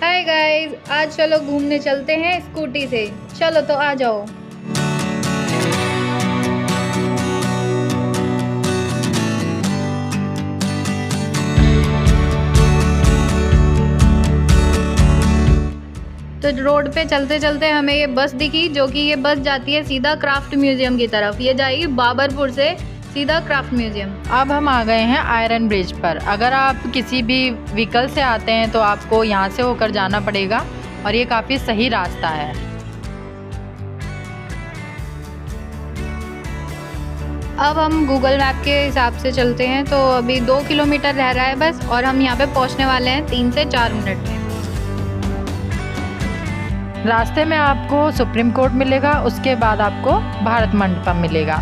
Hi guys, आज चलो घूमने चलते हैं स्कूटी से। चलो तो आ जाओ। तो रोड पे चलते चलते हमें ये बस दिखी, जो कि ये बस जाती है सीधा क्राफ्ट म्यूजियम की तरफ। ये जाएगी बाबरपुर से सीधा क्राफ्ट म्यूजियम। अब हम आ गए हैं आयरन ब्रिज पर। अगर आप किसी भी व्हीकल से आते हैं तो आपको यहाँ से होकर जाना पड़ेगा और ये काफ़ी सही रास्ता है। अब हम गूगल मैप के हिसाब से चलते हैं, तो अभी 2 किलोमीटर रह रहा है बस, और हम यहाँ पे पहुँचने वाले हैं 3 से 4 मिनट में। रास्ते में आपको सुप्रीम कोर्ट मिलेगा, उसके बाद आपको भारत मंडपम मिलेगा।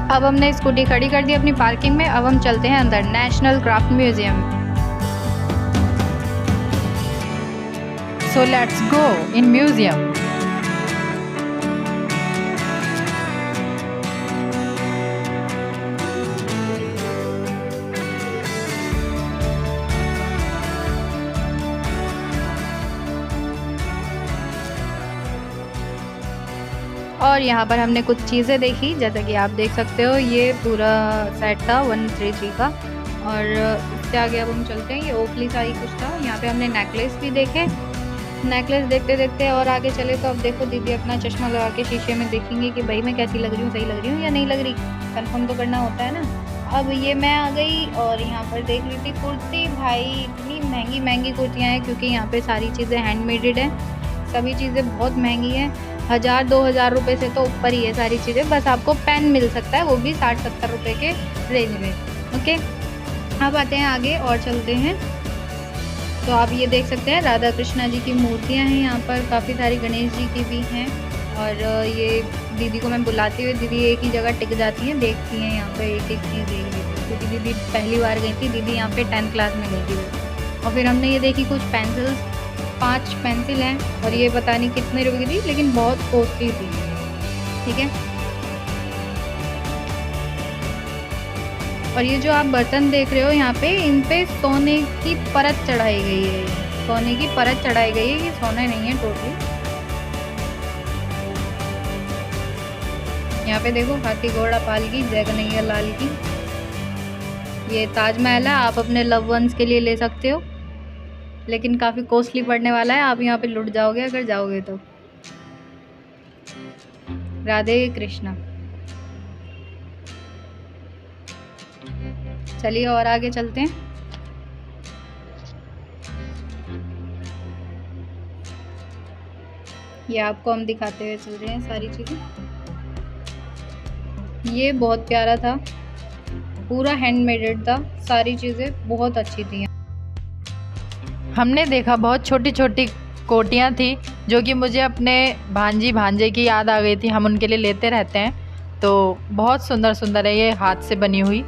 अब हमने स्कूटी खड़ी कर दी अपनी पार्किंग में। अब हम चलते हैं अंदर national craft museum. So let's go in museum. और यहाँ पर हमने कुछ चीज़ें देखी, जैसा कि आप देख सकते हो ये पूरा सेट था 133 का। और इससे आगे अब हम चलते हैं, ये ओखली सा ही कुछ था। यहाँ पे हमने नेकलेस भी देखे। नेकलेस देखते देखते और आगे चले तो अब देखो दीदी अपना चश्मा लगा के शीशे में देखेंगे कि भाई मैं कैसी लग रही हूँ, सही लग रही हूँ या नहीं लग रही। कंफर्म तो करना होता है ना। अब ये मैं आ गई और यहाँ पर देख रही थी कुर्ती। भाई इतनी महंगी महंगी कुर्तियाँ हैं, क्योंकि यहाँ पे सारी चीज़ें हैंडमेडेड हैं। सभी चीज़ें बहुत महंगी हैं, 1000-2000 रुपये से तो ऊपर ही है सारी चीज़ें। बस आपको पेन मिल सकता है, वो भी 60-70 रुपये के रेंज में। ओके, अब आते हैं आगे और चलते हैं। तो आप ये देख सकते हैं राधा कृष्णा जी की मूर्तियाँ हैं यहाँ पर, काफ़ी सारी गणेश जी की भी हैं। और ये दीदी को मैं बुलाती हुई, दीदी एक ही जगह टिक जाती हैं, देखती हैं यहाँ पे एक एक चीज़ देख रही थी, क्योंकि दीदी पहली बार गई थी। दीदी यहाँ पे 10th क्लास में गई थी। और फिर हमने ये देखी कुछ पेंसिल्स, 5 पेंसिल हैं और ये पता नहीं कितने रुपए की थी, लेकिन बहुत कॉस्टली थी। ठीक है, और ये जो आप बर्तन देख रहे हो यहाँ पे, इन पे सोने की परत चढ़ाई गई है। सोने की परत चढ़ाई गई है, ये सोना नहीं है टोटली। यहाँ पे देखो हाथी घोड़ा पाल की, जय कन्हैया लाल की। ये ताजमहल है, आप अपने लव वंस के लिए ले सकते हो, लेकिन काफ़ी कॉस्टली पड़ने वाला है। आप यहाँ पे लुट जाओगे अगर जाओगे तो। राधे कृष्णा। चलिए और आगे चलते हैं। ये आपको हम दिखाते हुए चल रहे हैं सारी चीज़ें। ये बहुत प्यारा था, पूरा हैंडमेडेड था, सारी चीज़ें बहुत अच्छी थी। हमने देखा बहुत छोटी छोटी कोटियाँ थी, जो कि मुझे अपने भांजी भांजे की याद आ गई थी। हम उनके लिए लेते रहते हैं, तो बहुत सुंदर सुंदर है ये, हाथ से बनी हुई।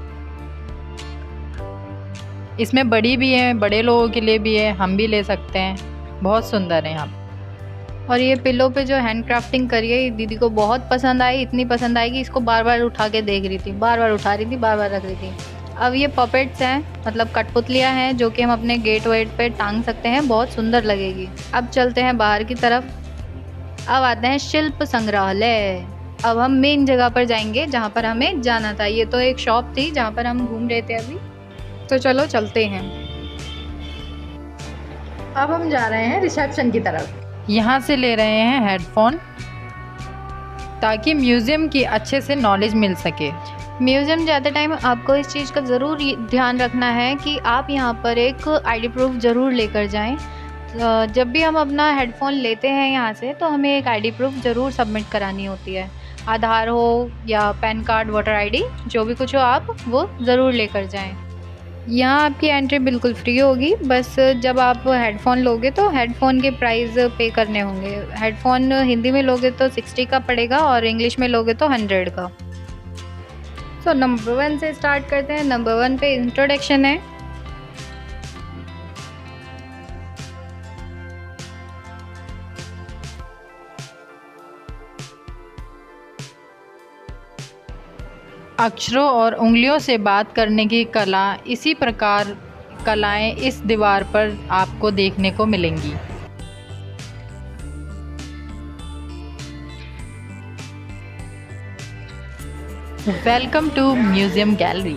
इसमें बड़ी भी है, बड़े लोगों के लिए भी है, हम भी ले सकते हैं। बहुत सुंदर है यहाँ पे। और ये पिलो पे जो हैंड क्राफ्टिंग करी है, दीदी को बहुत पसंद आई। इतनी पसंद आई कि इसको बार बार उठा के देख रही थी, बार बार उठा रही थी, बार बार रख रही थी। अब ये पपेट्स हैं, मतलब कठपुतलियाँ हैं, जो कि हम अपने गेट वेट पे टांग सकते हैं, बहुत सुंदर लगेगी। अब चलते हैं बाहर की तरफ। अब आते हैं शिल्प संग्रहालय। अब हम मेन जगह पर जाएंगे जहाँ पर हमें जाना था। ये तो एक शॉप थी जहाँ पर हम घूम रहे थे अभी, तो चलो चलते हैं। अब हम जा रहे हैं रिसेप्शन की तरफ। यहाँ से ले रहे हैं हेडफोन, ताकि म्यूज़ियम की अच्छे से नॉलेज मिल सके। म्यूज़ियम जाते टाइम आपको इस चीज़ का ज़रूर ध्यान रखना है कि आप यहाँ पर एक आईडी प्रूफ ज़रूर लेकर जाएं। जब भी हम अपना हेडफोन लेते हैं यहाँ से, तो हमें एक आईडी प्रूफ ज़रूर सबमिट करानी होती है। आधार हो या पैन कार्ड, वोटर आईडी, जो भी कुछ हो आप वो ज़रूर लेकर जाएं। यहाँ आपकी एंट्री बिल्कुल फ्री होगी। बस जब आप हेडफोन लोगे तो हेडफोन के प्राइस पे करने होंगे। हेडफोन हिंदी में लोगे तो 60 का पड़ेगा और इंग्लिश में लोगे तो 100 का। तो नंबर 1 से स्टार्ट करते हैं। नंबर 1 पे इंट्रोडक्शन है। अक्षरों और उंगलियों से बात करने की कला इसी प्रकार कलाएं इस दीवार पर आपको देखने को मिलेंगी। Welcome to museum gallery.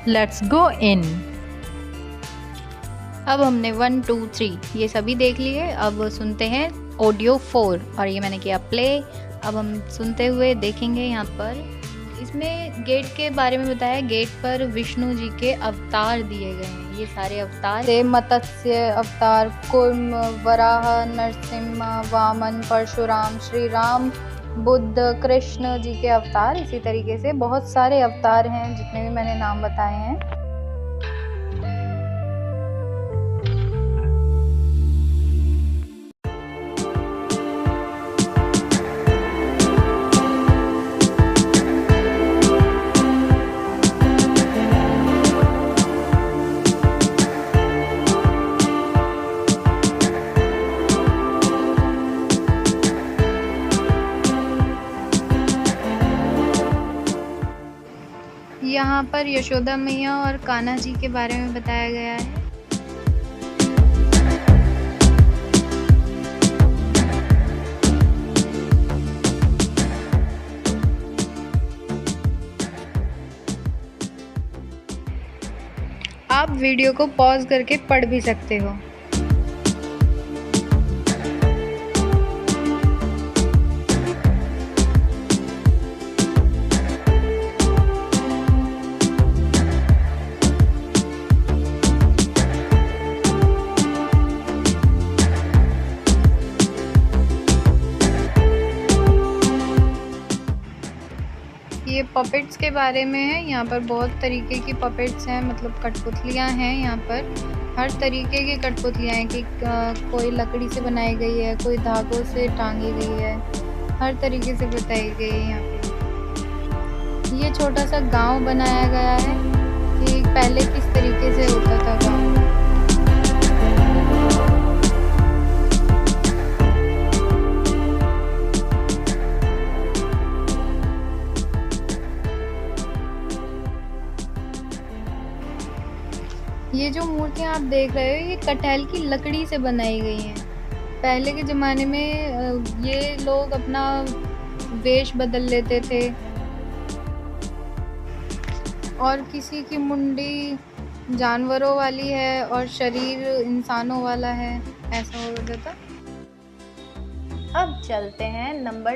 Let's go in. अब हमने 1 2 3 ये सभी देख लिए। अब सुनते हैं ऑडियो 4 और ये मैंने किया प्ले। अब हम सुनते हुए देखेंगे। यहाँ पर इसमें गेट के बारे में बताया। गेट पर विष्णु जी के अवतार दिए गए हैं। ये सारे अवतार से मत्स्य अवतार, कूर्म, वराह, नरसिम्हा, वामन, परशुराम, श्री राम, बुद्ध, कृष्ण जी के अवतार। इसी तरीके से बहुत सारे अवतार हैं जितने भी मैंने नाम बताए हैं। यहाँ पर यशोदा मैया और कान्हा जी के बारे में बताया गया है। आप वीडियो को पॉज करके पढ़ भी सकते हो। ये पपेट्स के बारे में है। यहाँ पर बहुत तरीके की पपेट्स हैं, मतलब कठपुतलियाँ हैं। यहाँ पर हर तरीके की कठपुतलियाँ हैं कि कोई लकड़ी से बनाई गई है, कोई धागों से टांगी गई है, हर तरीके से बताई गई है। यहाँ पे ये छोटा सा गांव बनाया गया है कि पहले किस तरीके से होता था गांव। ये जो मूर्तियाँ आप देख रहे हो ये कटहल की लकड़ी से बनाई गई हैं। पहले के ज़माने में ये लोग अपना वेश बदल लेते थे और किसी की मुंडी जानवरों वाली है और शरीर इंसानों वाला है, ऐसा हो जाता। अब चलते हैं नंबर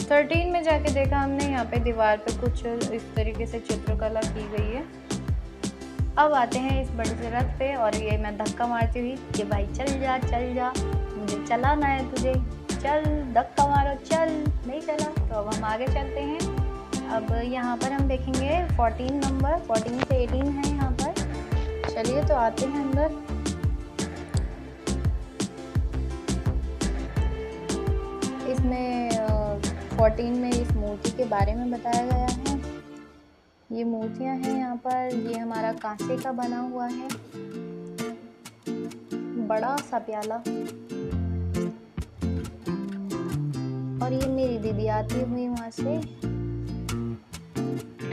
13 में जाके देखा हमने। यहाँ पे दीवार पे कुछ इस तरीके से चित्रकला की गई है। अब आते हैं इस बड़े से रथ पे और ये मैं धक्का मारती हुई कि भाई चल जा मुझे चलाना है तुझे, चल धक्का मारो, चल। नहीं चला तो अब हम आगे चलते हैं। अब यहाँ पर हम देखेंगे 14 नंबर, 14 से 18 है यहाँ पर। चलिए तो आते हैं अंदर। इसमें 14 में इस मूर्ति के बारे में बताया गया है। ये मूर्तियां हैं यहाँ पर। ये हमारा कांसे का बना हुआ है बड़ा सा प्याला, और ये मेरी दीदी आती हुई वहाँ से।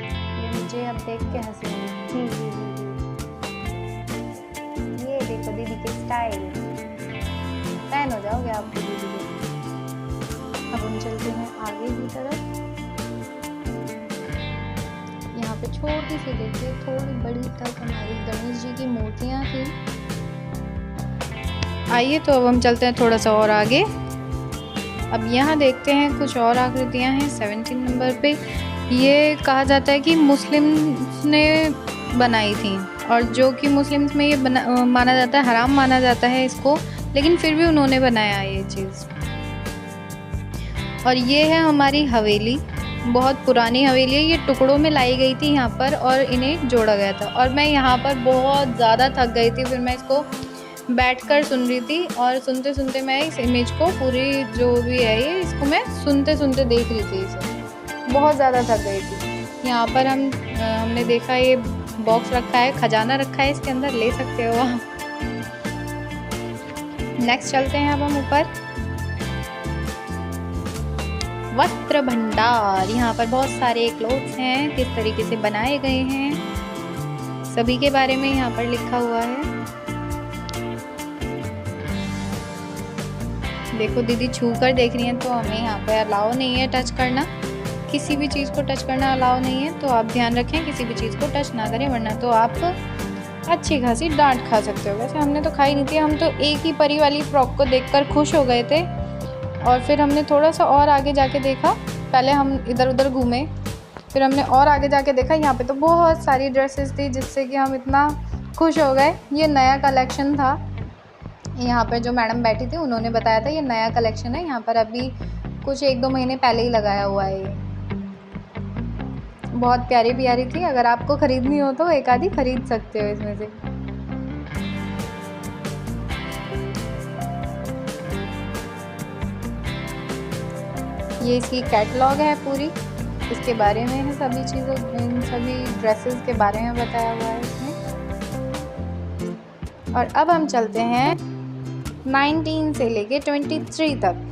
ये मुझे अब देख के हंसी। ये देखो दीदी के स्टाइल, फैन हो जाओगे आप दीदी के। अब हम चलते हैं आगे की तरफ। यहाँ पे छोटी सी देखिए, थोड़ी बड़ी तक हमारी गणेश जी की मूर्तियाँ थी। आइए तो अब हम चलते हैं थोड़ा सा और आगे। अब यहाँ देखते हैं कुछ और आकृतियाँ हैं 17 नंबर पे। ये कहा जाता है कि मुस्लिम्स ने बनाई थी, और जो कि मुस्लिम्स में ये माना जाता है, हराम माना जाता है इसको, लेकिन फिर भी उन्होंने बनाया ये चीज़। और ये है हमारी हवेली, बहुत पुरानी हवेली है। ये टुकड़ों में लाई गई थी यहाँ पर और इन्हें जोड़ा गया था। और मैं यहाँ पर बहुत ज़्यादा थक गई थी, फिर मैं इसको बैठकर सुन रही थी और सुनते सुनते मैं इस इमेज को पूरी जो भी है ये इसको मैं सुनते सुनते देख रही थी। इसे बहुत ज़्यादा थक गई थी। यहाँ पर हमने देखा ये बॉक्स रखा है, खजाना रखा है इसके अंदर, ले सकते हो आप। नेक्स्ट चलते हैं अब हम ऊपर। वस्त्र भंडार। यहाँ पर बहुत सारे क्लोथ्स हैं, किस तरीके से बनाए गए हैं सभी के बारे में यहाँ पर लिखा हुआ है। देखो दीदी छू कर देख रही हैं, तो हमें यहाँ पर अलाउ नहीं है टच करना, किसी भी चीज़ को टच करना अलाउ नहीं है। तो आप ध्यान रखें किसी भी चीज़ को टच ना करें, वरना तो आप अच्छी खासी डांट खा सकते हो। वैसे हमने तो खाई नहीं थी, हम तो एक ही परी वाली फ्रॉक को देखकर खुश हो गए थे और फिर हमने थोड़ा सा और आगे जाके देखा। पहले हम इधर उधर घूमे, फिर हमने और आगे जाके देखा, यहाँ पे तो बहुत सारी ड्रेसेस थी जिससे कि हम इतना खुश हो गए। ये नया कलेक्शन था, यहाँ पर जो मैडम बैठी थी उन्होंने बताया था ये नया कलेक्शन है, यहाँ पर अभी कुछ 1-2 महीने पहले ही लगाया हुआ है। ये बहुत प्यारी प्यारी थी, अगर आपको ख़रीदनी हो तो एक आधी ख़रीद सकते हो इसमें से। ये इसकी कैटलॉग है पूरी, इसके बारे में है सभी चीज़ों, इन सभी ड्रेसेस के बारे में बताया हुआ है इसमें। और अब हम चलते हैं 19 से लेके 23 तक।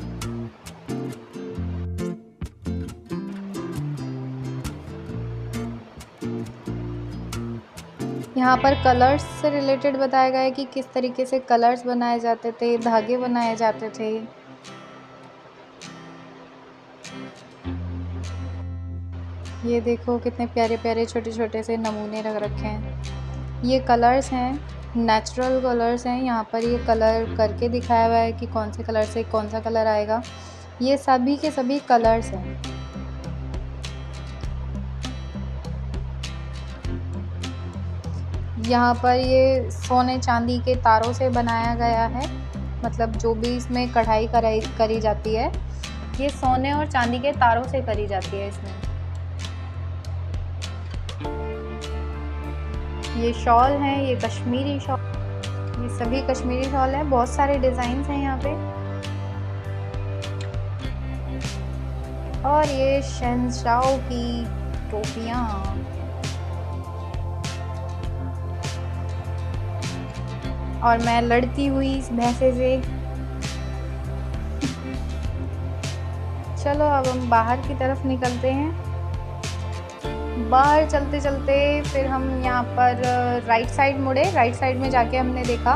यहाँ पर कलर्स से रिलेटेड बताया गया है कि किस तरीके से कलर्स बनाए जाते थे, धागे बनाए जाते थे। ये देखो कितने प्यारे प्यारे छोटे छोटे से नमूने रख रखे हैं। ये कलर्स हैं, नेचुरल कलर्स हैं। यहाँ पर ये कलर करके दिखाया हुआ है कि कौन से कलर से कौन सा कलर आएगा। ये सभी के सभी कलर्स हैं। यहाँ पर ये सोने चांदी के तारों से बनाया गया है, मतलब जो भी इसमें कढ़ाई करी जाती है ये सोने और चांदी के तारों से करी जाती है इसमें। ये शॉल है, ये कश्मीरी शॉल, ये सभी कश्मीरी शॉल है। बहुत सारे डिज़ाइंस हैं यहाँ पे। और ये शहंशाह की टोपियाँ, और मैं लड़ती हुई इस भैंसे से। चलो अब हम बाहर की तरफ निकलते हैं। बाहर चलते चलते फिर हम यहाँ पर राइट साइड मुड़े। राइट साइड में जाके हमने देखा,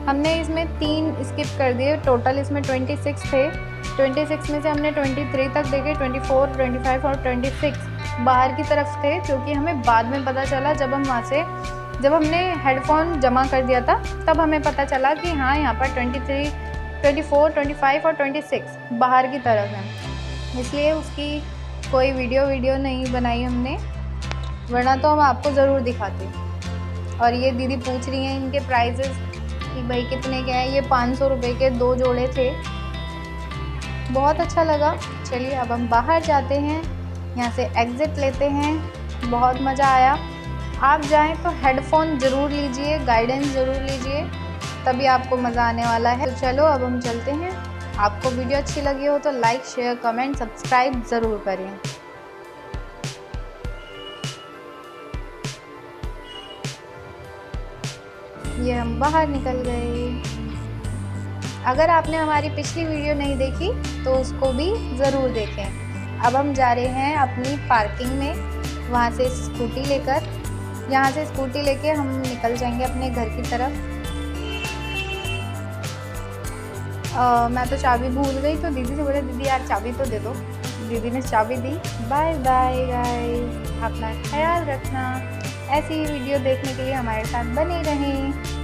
हमने इसमें 3 स्किप कर दिए, टोटल इसमें 26 थे। 26 में से हमने 23 तक देखे, 24, 25 और 26 बाहर की तरफ थे, क्योंकि हमें बाद में पता चला जब हम वहाँ से जब हमने हेडफोन जमा कर दिया था तब हमें पता चला कि हाँ यहाँ पर 23, 24, 25 और 26 बाहर की तरफ है। इसलिए उसकी कोई वीडियो नहीं बनाई हमने, वरना तो हम आपको ज़रूर दिखाते। और ये दीदी पूछ रही हैं इनके प्राइजेस कि भाई कितने के हैं। ये 500 रुपये के 2 जोड़े थे। बहुत अच्छा लगा। चलिए अब हम बाहर जाते हैं, यहाँ से एग्ज़िट लेते हैं। बहुत मज़ा आया। आप जाएं तो हेडफोन ज़रूर लीजिए, गाइडेंस ज़रूर लीजिए, तभी आपको मज़ा आने वाला है। तो चलो अब हम चलते हैं। आपको वीडियो अच्छी लगी हो तो लाइक, शेयर, कमेंट, सब्सक्राइब ज़रूर करें। ये हम बाहर निकल गए। अगर आपने हमारी पिछली वीडियो नहीं देखी तो उसको भी ज़रूर देखें। अब हम जा रहे हैं अपनी पार्किंग में, वहाँ से स्कूटी लेकर, यहाँ से स्कूटी लेके हम निकल जाएंगे अपने घर की तरफ। मैं तो चाबी भूल गई, तो दीदी से बोले दीदी यार चाबी तो दे दो। दीदी ने चाबी दी। बाय बाय गाइस, अपना ख्याल रखना। ऐसी ही वीडियो देखने के लिए हमारे साथ बने रहें।